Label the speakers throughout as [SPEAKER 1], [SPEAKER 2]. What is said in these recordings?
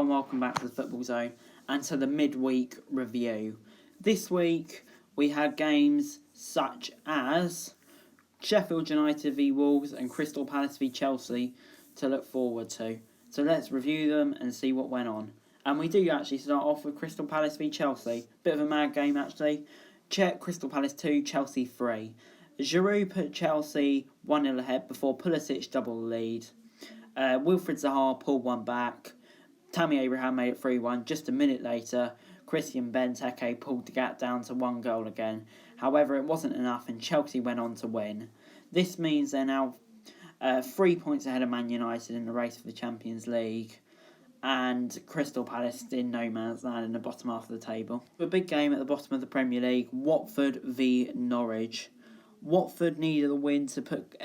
[SPEAKER 1] Hello and welcome back to the Football Zone and to the midweek review. This week we had games such as Sheffield United v Wolves and Crystal Palace v Chelsea to look forward to. So let's review them and see what went on. And we do actually start off with Crystal Palace v Chelsea. Bit of a mad game actually. Crystal Palace 2, Chelsea 3. Giroud put Chelsea 1-0 ahead before Pulisic doubled the lead. Wilfried Zaha pulled one back. Tammy Abraham made it 3-1. Just a minute later, Christian Benteke pulled the gap down to 1 goal again. However, it wasn't enough and Chelsea went on to win. This means they're now 3 points ahead of Man United in the race for the Champions League. And Crystal Palace in no man's land in the bottom half of the table. A big game at the bottom of the Premier League, Watford v Norwich. Watford needed a win to put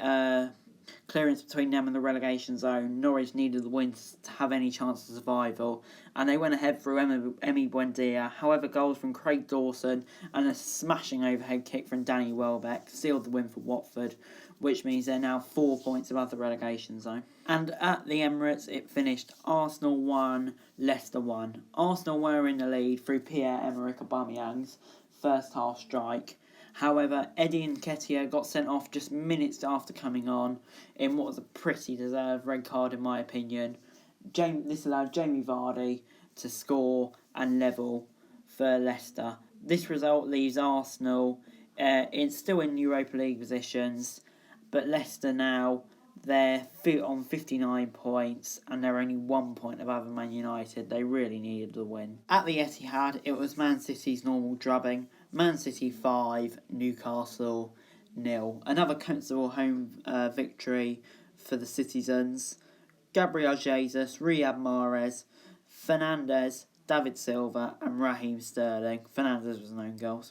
[SPEAKER 1] clearance between them and the relegation zone. Norwich needed the win to have any chance of survival, and they went ahead through Emi Buendia. However, goals from Craig Dawson and a smashing overhead kick from Danny Welbeck sealed the win for Watford, which means they're now 4 points above the relegation zone. And at the Emirates, it finished Arsenal 1, Leicester 1. Arsenal were in the lead through Pierre-Emerick Aubameyang's first half strike. However, Eddie Nketiah got sent off just minutes after coming on in what was a pretty deserved red card in my opinion. This allowed Jamie Vardy to score and level for Leicester. This result leaves Arsenal still in Europa League positions, but Leicester now, they're on 59 points and they're only 1 point above Man United. They really needed the win. At the Etihad, it was Man City's normal drubbing. Man City 5, Newcastle 0. Another comfortable home victory for the citizens. Gabriel Jesus, Riyad Mahrez, Fernandes, David Silva and Raheem Sterling. Fernandes was an own goal,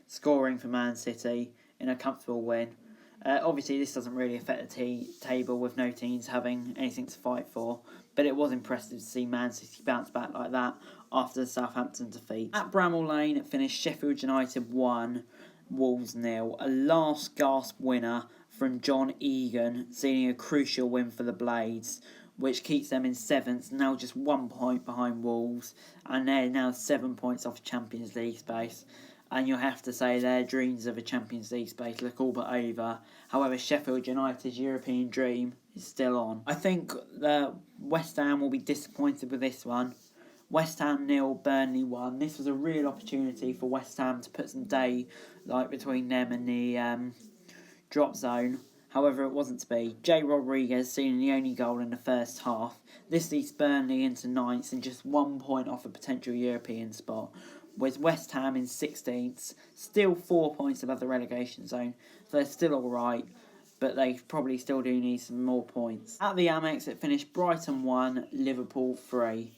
[SPEAKER 1] scoring for Man City in a comfortable win. Obviously, this doesn't really affect the table with no teams having anything to fight for, but it was impressive to see Man City bounce back like that after the Southampton defeat. At Bramall Lane, it finished Sheffield United 1, Wolves 0. A last gasp winner from John Egan, sealing a crucial win for the Blades, which keeps them in 7th, now just 1 point behind Wolves, and they're now 7 points off Champions League space. And you'll have to say their dreams of a Champions League space look all but over. However, Sheffield United's European dream is still on. I think that West Ham will be disappointed with this one. West Ham 0, Burnley 1. This was a real opportunity for West Ham to put some daylight between them and the drop zone. However, it wasn't to be. Jay Rodriguez seeing the only goal in the first half. This leads Burnley into 9th and just 1 point off a potential European spot, with West Ham in 16th, still 4 points above the relegation zone. So they're still alright, but they probably still do need some more points. At the Amex, it finished Brighton 1, Liverpool 3.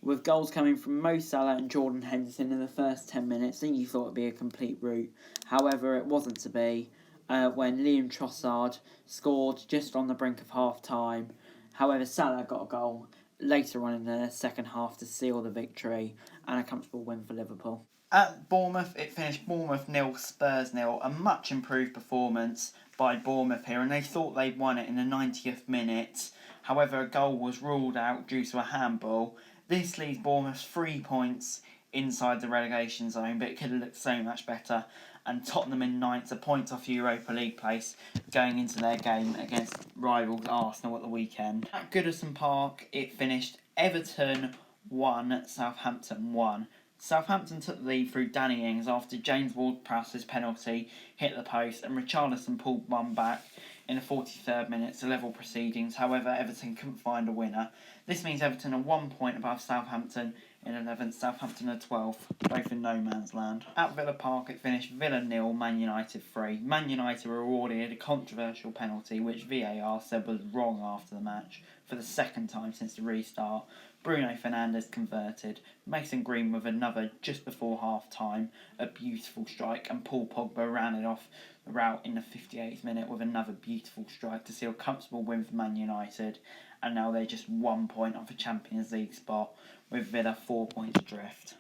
[SPEAKER 1] With goals coming from Mo Salah and Jordan Henderson in the first 10 minutes, then you thought it would be a complete rout. However, it wasn't to be when Liam Trossard scored just on the brink of half-time. However, Salah got a goal later on in the second half to seal the victory and a comfortable win for Liverpool. At Bournemouth, it finished Bournemouth 0, Spurs 0. A much improved performance by Bournemouth here, and they thought they'd won it in the 90th minute. However, a goal was ruled out due to a handball. This leaves Bournemouth 3 points inside the relegation zone, but it could have looked so much better. And Tottenham in 9th, a point off Europa League place, going into their game against rivals Arsenal at the weekend. At Goodison Park, it finished Everton 1, Southampton 1. Southampton took the lead through Danny Ings after James Ward-Prowse's penalty hit the post and Richarlison pulled one back in the 43rd minute to level proceedings. However, Everton couldn't find a winner. This means Everton are 1 point above Southampton in 11th, Southampton are 12th, both in no man's land. At Villa Park, it finished Villa 0, Man United 3. Man United were awarded a controversial penalty, which VAR said was wrong after the match for the second time since the restart. Bruno Fernandes converted, Mason Green with another just before half-time, a beautiful strike, and Paul Pogba ran it off the route in the 58th minute with another beautiful strike to seal a comfortable win for Man United, and now they're just 1 point off a Champions League spot, with Villa 4 points adrift.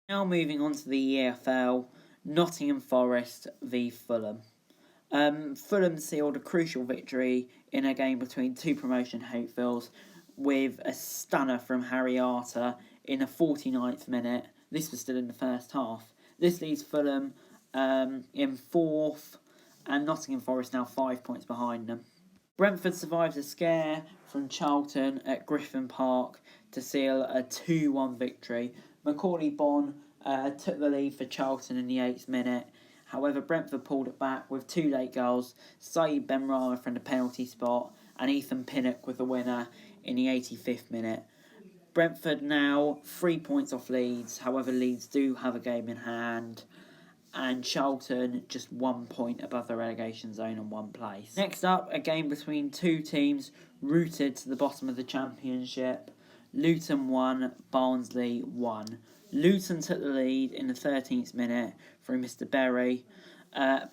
[SPEAKER 1] Now moving on to the EFL, Nottingham Forest v Fulham. Fulham sealed a crucial victory in a game between two promotion hopefuls, with a stunner from Harry Arter in the 49th minute. This was still in the first half. This leaves Fulham in 4th, and Nottingham Forest now 5 points behind them. Brentford survives a scare from Charlton at Griffin Park to seal a 2-1 victory. Macaulay Bonne took the lead for Charlton in the 8th minute. However, Brentford pulled it back with 2 late goals, Saeed Benrahma from the penalty spot and Ethan Pinnock with the winner in the 85th minute. Brentford now 3 points off Leeds. However, Leeds do have a game in hand, and Charlton just 1 point above the relegation zone and 1 place. Next up, a game between two teams rooted to the bottom of the Championship. Luton 1, Barnsley 1. Luton took the lead in the 13th minute through Mr. Berry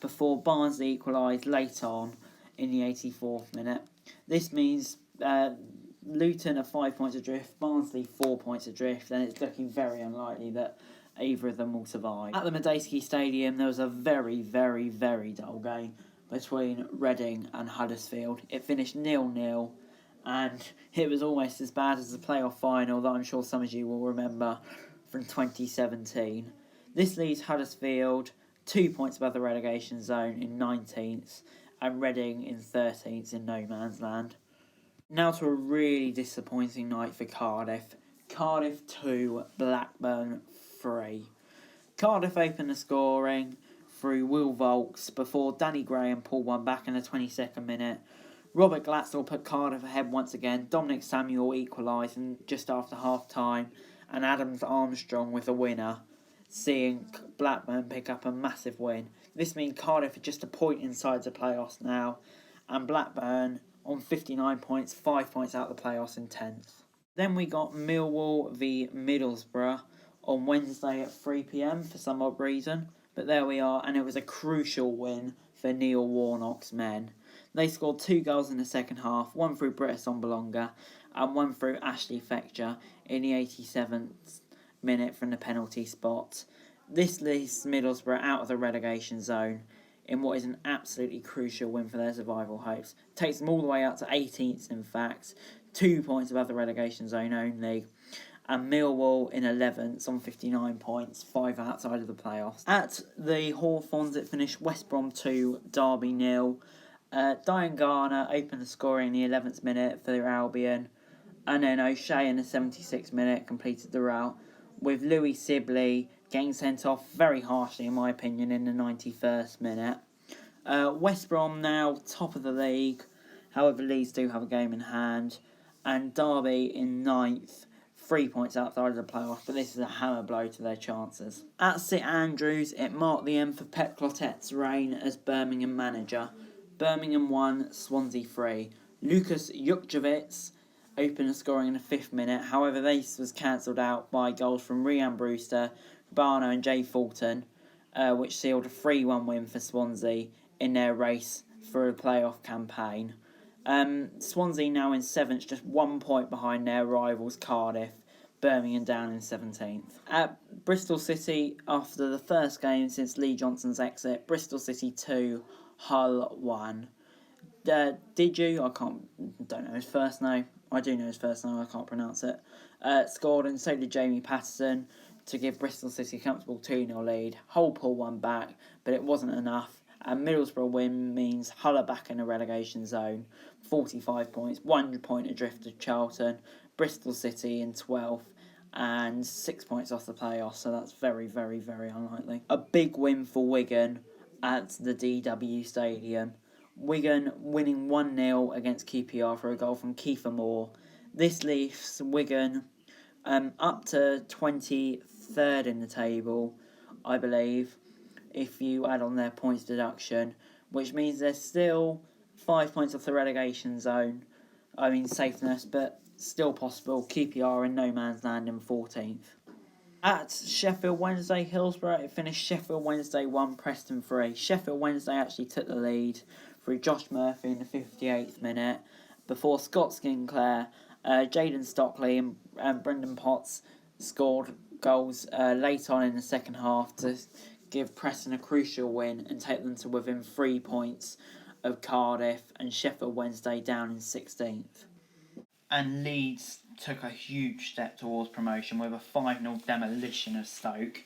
[SPEAKER 1] before Barnsley equalised late on in the 84th minute. This means Luton are 5 points adrift, Barnsley 4 points adrift, and it's looking very unlikely that either of them will survive. At the Madejski Stadium, there was a very, very, very dull game between Reading and Huddersfield. It finished 0-0, and it was almost as bad as the playoff final that I'm sure some of you will remember from 2017. This leaves Huddersfield 2 points above the relegation zone in 19th, and Reading in 13th in no man's land. Now to a really disappointing night for Cardiff. Cardiff 2, Blackburn 3. Cardiff opened the scoring through Will Vaulks before Danny Graham pulled one back in the 22nd minute. Robert Glatzel put Cardiff ahead once again. Dominic Samuel equalising just after half-time, and Adams Armstrong with a winner, seeing Blackburn pick up a massive win. This means Cardiff are just a point inside the playoffs now, and Blackburn on 59 points, 5 points out of the playoffs in 10th. Then we got Millwall v Middlesbrough on Wednesday at 3 p.m. for some odd reason, but there we are, and it was a crucial win for Neil Warnock's men. They scored 2 goals in the second half, one through Britta Sombolonga and one through Ashley Fletcher in the 87th minute from the penalty spot. This leaves Middlesbrough out of the relegation zone in what is an absolutely crucial win for their survival hopes. Takes them all the way up to 18th, in fact, 2 points above the relegation zone only, and Millwall in 11th on 59 points, 5 outside of the playoffs. At the Hawthorns, it finished West Brom 2, Derby 0. Diane Garner opened the scoring in the 11th minute for Albion, and then O'Shea in the 76th minute completed the rout, with Louis Sibley getting sent off very harshly, in my opinion, in the 91st minute. West Brom now top of the league, however Leeds do have a game in hand, and Derby in 9th, 3 points outside of the playoffs, but this is a hammer blow to their chances. At St Andrews, it marked the end for Pep Clotet's reign as Birmingham manager. Birmingham 1, Swansea 3. Lukas Jukjevic opened the scoring in the 5th minute, however this was cancelled out by goals from Rhian Brewster, Cabano and Jay Fulton, which sealed a 3-1 win for Swansea in their race for a playoff campaign. Swansea now in 7th, just 1 point behind their rivals Cardiff. Birmingham down in 17th. At Bristol City, after the first game since Lee Johnson's exit, Bristol City 2, Hull 1. Did you? Don't know his first name. I do know his first name, I can't pronounce it. Scored, and so did Jamie Patterson to give Bristol City a comfortable 2-0 lead. Hull pulled one back, but it wasn't enough. A Middlesbrough win means Hull are back in the relegation zone. 45 points, 1 point adrift of Charlton. Bristol City in 12th and 6 points off the playoffs, so that's very, very, very unlikely. A big win for Wigan at the DW Stadium. Wigan winning 1-0 against QPR for a goal from Kiefer Moore. This leaves Wigan up to 23rd in the table, I believe, if you add on their points deduction, which means they're still 5 points off the relegation zone. Safeness, but still possible. QPR in no man's land in 14th. At Sheffield Wednesday, Hillsborough, it finished Sheffield Wednesday 1, Preston 3. Sheffield Wednesday actually took the lead through Josh Murphy in the 58th minute, before Scott Sinclair, Jaden Stockley and Brendan Potts scored goals late on in the second half to give Preston a crucial win and take them to within 3 points of Cardiff, and Sheffield Wednesday down in 16th. and Leeds took a huge step towards promotion with a 5-0 demolition of Stoke.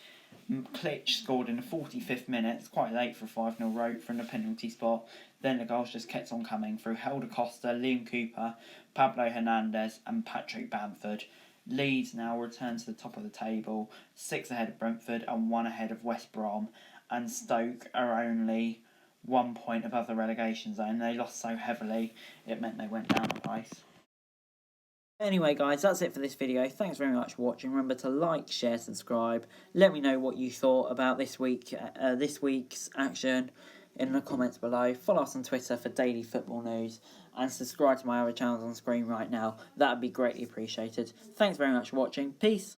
[SPEAKER 1] Klitsch scored in the 45th minute. It's quite late for a 5-0 rope from the penalty spot. Then the goals just kept on coming through Helder Costa, Liam Cooper, Pablo Hernandez and Patrick Bamford. Leeds now return to the top of the table, 6 ahead of Brentford and 1 ahead of West Brom. And Stoke are only 1 point above the relegation zone. They lost so heavily, it meant they went down a place. Anyway guys, that's it for this video. Thanks very much for watching. Remember to like, share, subscribe. Let me know what you thought about this week's action in the comments below. Follow us on Twitter for daily football news and subscribe to my other channels on screen right now. That would be greatly appreciated. Thanks very much for watching. Peace.